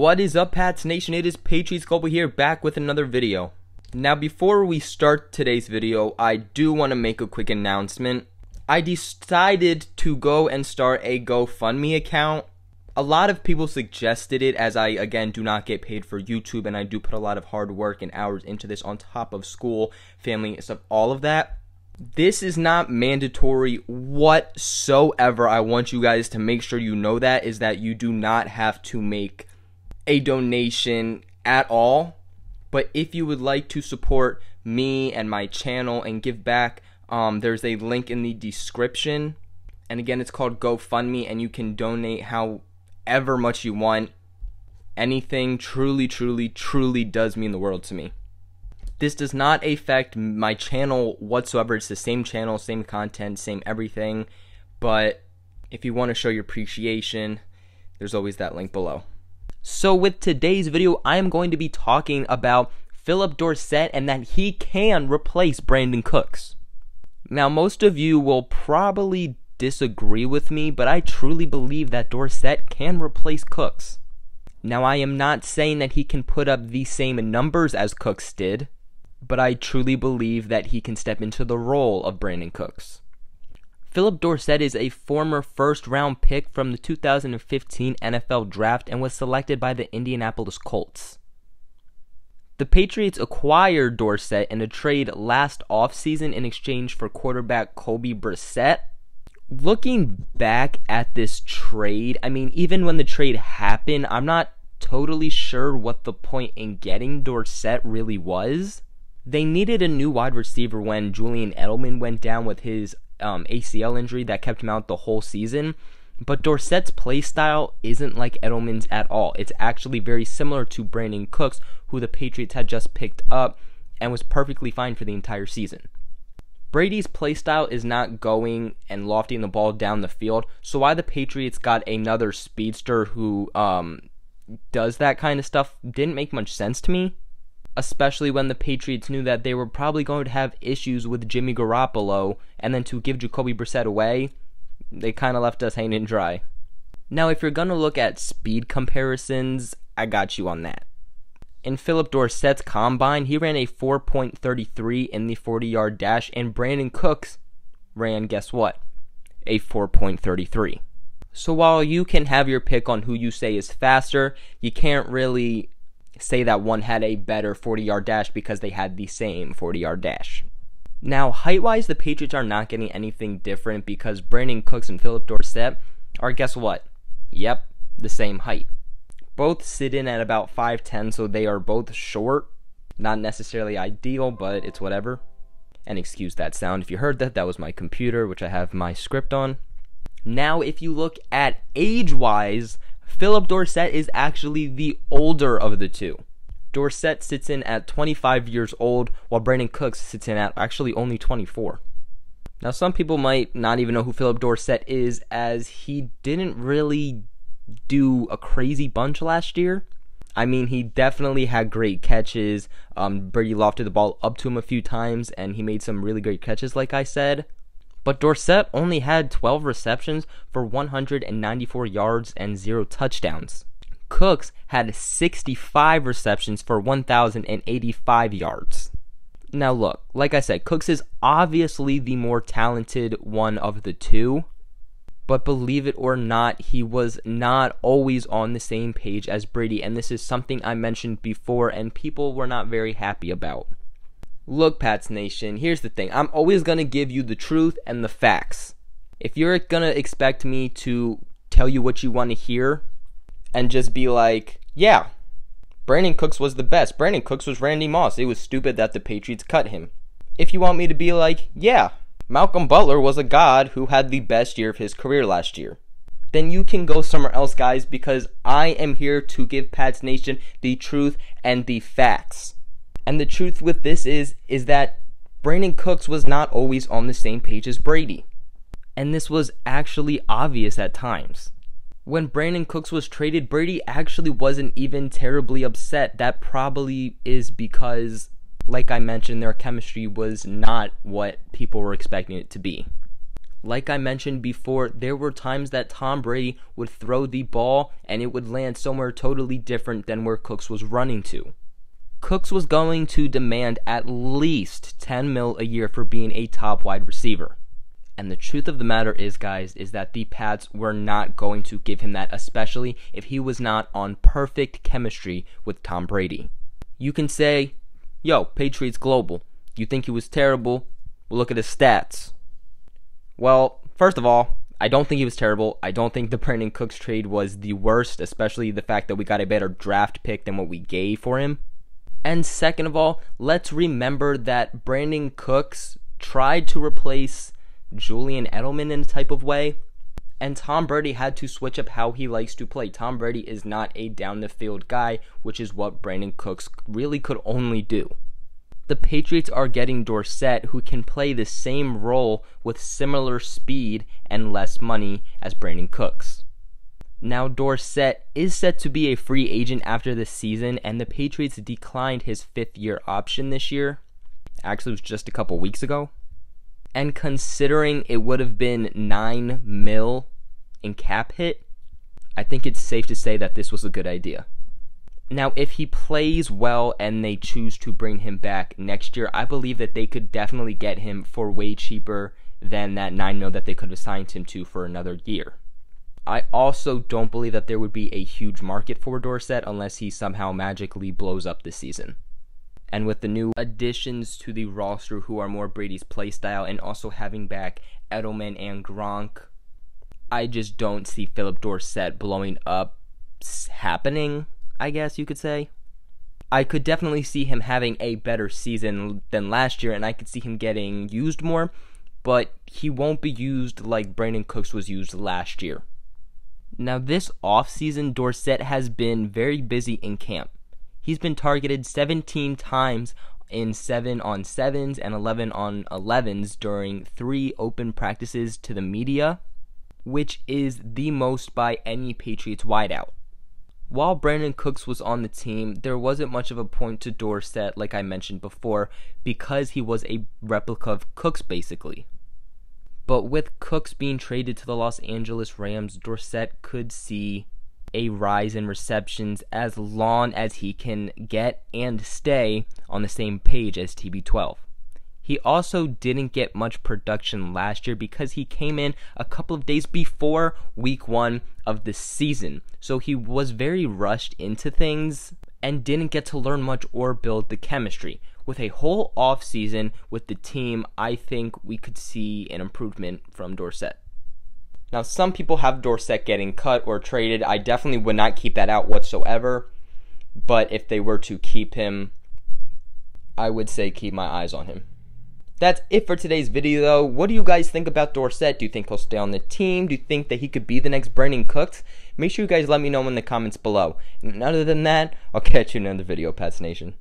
What is up, Pats Nation? It is Patriots Global here, back with another video. Now, before we start today's video, I do want to make a quick announcement. I decided to go and start a GoFundMe account. A lot of people suggested it, as I, again, do not get paid for YouTube, and I do put a lot of hard work and hours into this on top of school, family, stuff, all of that. This is not mandatory whatsoever. I want you guys to make sure you know that, is that you do not have to make a donation at all. But if you would like to support me and my channel and give back, there's a link in the description. And again, it's called GoFundMe, and you can donate however much you want. Anything truly does mean the world to me. This does not affect my channel whatsoever. It's the same channel, same content, same everything. But if you want to show your appreciation, there's always that link below. So with today's video, I am going to be talking about Phillip Dorsett and that he can replace Brandin Cooks. Now, most of you will probably disagree with me, but I truly believe that Dorsett can replace Cooks. Now, I am not saying that he can put up the same numbers as Cooks did, but I truly believe that he can step into the role of Brandin Cooks. Phillip Dorsett is a former first-round pick from the 2015 NFL Draft and was selected by the Indianapolis Colts. The Patriots acquired Dorsett in a trade last offseason in exchange for quarterback Jacoby Brissett. Looking back at this trade, I mean, even when the trade happened, I'm not totally sure what the point in getting Dorsett really was. They needed a new wide receiver when Julian Edelman went down with his ACL injury that kept him out the whole season. But Dorsett's play style isn't like Edelman's at all. It's actually very similar to Brandin Cooks, who the Patriots had just picked up and was perfectly fine for the entire season. Brady's play style is not going and lofting the ball down the field, so why the Patriots got another speedster who does that kind of stuff didn't make much sense to me. Especially when the Patriots knew that they were probably going to have issues with Jimmy Garoppolo, and then to give Jacoby Brissett away, they kind of left us hanging dry. Now, if you're going to look at speed comparisons, I got you on that. In Phillip Dorsett's combine, he ran a 4.33 in the 40-yard dash, and Brandin Cooks ran, guess what, a 4.33. So while you can have your pick on who you say is faster, you can't really say that one had a better 40-yard dash because they had the same 40-yard dash. Now, height-wise, the Patriots are not getting anything different because Brandin Cooks and Phillip Dorsett are, guess what? Yep, the same height. Both sit in at about 5'10", so they are both short. Not necessarily ideal, but it's whatever. And excuse that sound if you heard that. That was my computer, which I have my script on. Now, if you look at age-wise, Phillip Dorsett is actually the older of the two. Dorsett sits in at 25 years old, while Brandin Cooks sits in at actually only 24. Now, some people might not even know who Phillip Dorsett is, as he didn't really do a crazy bunch last year. I mean, he definitely had great catches. Brady lofted the ball up to him a few times, and he made some really great catches, like I said. But Dorsett only had 12 receptions for 194 yards and 0 touchdowns. Cooks had 65 receptions for 1,085 yards. Now look, like I said, Cooks is obviously the more talented one of the two. But believe it or not, he was not always on the same page as Brady. And this is something I mentioned before and people were not very happy about. Look, Pats Nation, here's the thing. I'm always going to give you the truth and the facts. If you're going to expect me to tell you what you want to hear and just be like, yeah, Brandin Cooks was the best. Brandin Cooks was Randy Moss. It was stupid that the Patriots cut him. If you want me to be like, yeah, Malcolm Butler was a god who had the best year of his career last year, then you can go somewhere else, guys, because I am here to give Pats Nation the truth and the facts. And the truth with this is that Brandin Cooks was not always on the same page as Brady. And this was actually obvious at times. When Brandin Cooks was traded, Brady actually wasn't even terribly upset. That probably is because, like I mentioned, their chemistry was not what people were expecting it to be. Like I mentioned before, there were times that Tom Brady would throw the ball and it would land somewhere totally different than where Cooks was running to. Cooks was going to demand at least $10 million a year for being a top wide receiver. And the truth of the matter is, guys, is that the Pats were not going to give him that, especially if he was not on perfect chemistry with Tom Brady. You can say, yo, Patriots Global, you think he was terrible? Well, look at his stats. Well, first of all, I don't think he was terrible. I don't think the Brandin Cooks trade was the worst, especially the fact that we got a better draft pick than what we gave for him. And second of all, let's remember that Brandin Cooks tried to replace Julian Edelman in a type of way, and Tom Brady had to switch up how he likes to play. Tom Brady is not a down-the-field guy, which is what Brandin Cooks really could only do. The Patriots are getting Dorsett, who can play the same role with similar speed and less money as Brandin Cooks. Now, Dorsett is set to be a free agent after this season, and the Patriots declined his fifth-year option this year. Actually, it was just a couple weeks ago. And considering it would have been $9 million in cap hit, I think it's safe to say that this was a good idea. Now, if he plays well and they choose to bring him back next year, I believe that they could definitely get him for way cheaper than that $9 million that they could have signed him to for another year. I also don't believe that there would be a huge market for Dorsett unless he somehow magically blows up this season. And with the new additions to the roster who are more Brady's playstyle, and also having back Edelman and Gronk, I just don't see Phillip Dorsett blowing up happening, I guess you could say. I could definitely see him having a better season than last year, and I could see him getting used more, but he won't be used like Brandin Cooks was used last year. Now, this offseason, Dorsett has been very busy in camp. He's been targeted 17 times in 7-on-7s and 11-on-11s during 3 open practices to the media, which is the most by any Patriots wideout. While Brandin Cooks was on the team, there wasn't much of a point to Dorsett, like I mentioned before, because he was a replica of Cooks, basically. But with Cooks being traded to the Los Angeles Rams, Dorsett could see a rise in receptions as long as he can get and stay on the same page as TB12. He also didn't get much production last year because he came in a couple of days before week 1 of the season. So he was very rushed into things and didn't get to learn much or build the chemistry. With a whole offseason with the team, I think we could see an improvement from Dorsett. Now, some people have Dorsett getting cut or traded. I definitely would not keep that out whatsoever. But if they were to keep him, I would say keep my eyes on him. That's it for today's video, though. What do you guys think about Dorsett? Do you think he'll stay on the team? Do you think that he could be the next Brandin Cooks? Make sure you guys let me know in the comments below. And other than that, I'll catch you in another video, Pats Nation.